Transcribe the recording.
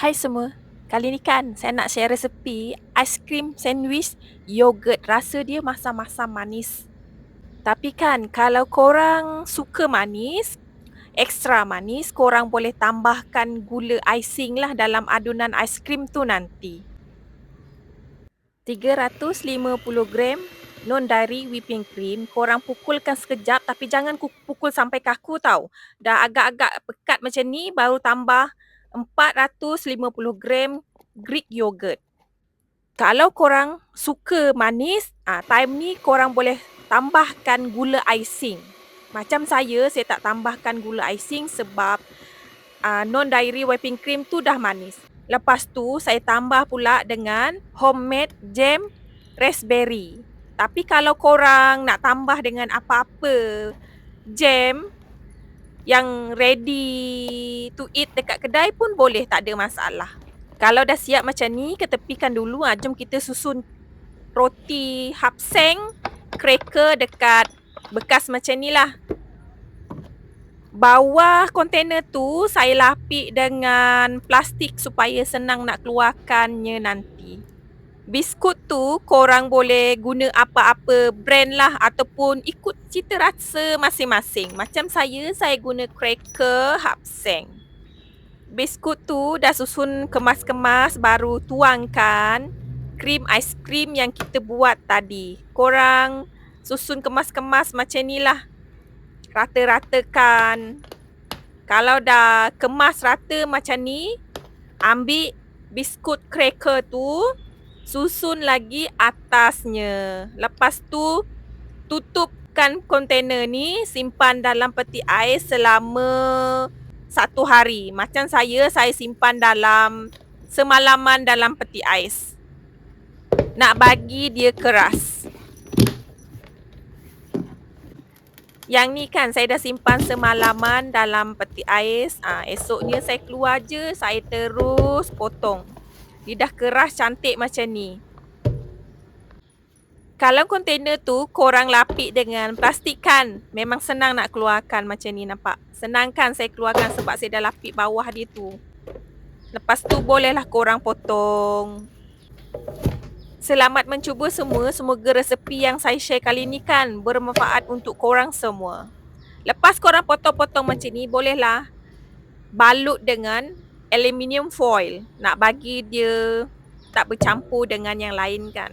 Hai semua, kali ni kan saya nak share resepi aiskrim sandwich yogurt. Rasa dia masam-masam manis. Tapi kan kalau korang suka manis, ekstra manis, korang boleh tambahkan gula icing lah dalam adunan aiskrim tu nanti. 350 gram non-dairy whipping cream. Korang pukulkan sekejap tapi jangan pukul sampai kaku tau. Dah agak-agak pekat macam ni baru tambah 450 gram Greek yogurt. Kalau korang suka manis, time ni korang boleh tambahkan gula icing. Macam saya tak tambahkan gula icing sebab non-dairy whipping cream tu dah manis. Lepas tu saya tambah pula dengan homemade jam raspberry. Tapi kalau korang nak tambah dengan apa-apa jam yang ready to eat dekat kedai pun boleh, tak ada masalah. Kalau dah siap macam ni, ketepikan dulu. Jom kita susun roti hapseng, cracker dekat bekas macam ni lah. Bawah kontainer tu saya lapik dengan plastik supaya senang nak keluarkannya nanti. Biskut tu korang boleh guna apa-apa brand lah ataupun ikut cita rasa masing-masing. Macam saya guna cracker hapseng. Biskut tu dah susun kemas-kemas, baru tuangkan krim aiskrim yang kita buat tadi. Korang susun kemas-kemas macam ni lah. Rata-ratakan. Kalau dah kemas rata macam ni, ambil biskut cracker tu, susun lagi atasnya. Lepas tu, tutupkan kontainer ni, simpan dalam peti ais selama 1 hari. Macam saya simpan dalam semalaman dalam peti ais. Nak bagi dia keras. Yang ni kan saya dah simpan semalaman dalam peti ais. Esoknya saya keluar je, saya terus potong. Dia dah keras cantik macam ni. Kalau kontainer tu korang lapik dengan plastik kan, memang senang nak keluarkan macam ni, nampak? Senang kan saya keluarkan sebab saya dah lapik bawah dia tu. Lepas tu bolehlah korang potong. Selamat mencuba semua. Semoga resepi yang saya share kali ni kan bermanfaat untuk korang semua. Lepas korang potong-potong macam ni, bolehlah balut dengan aluminium foil. Nak bagi dia tak bercampur dengan yang lain kan.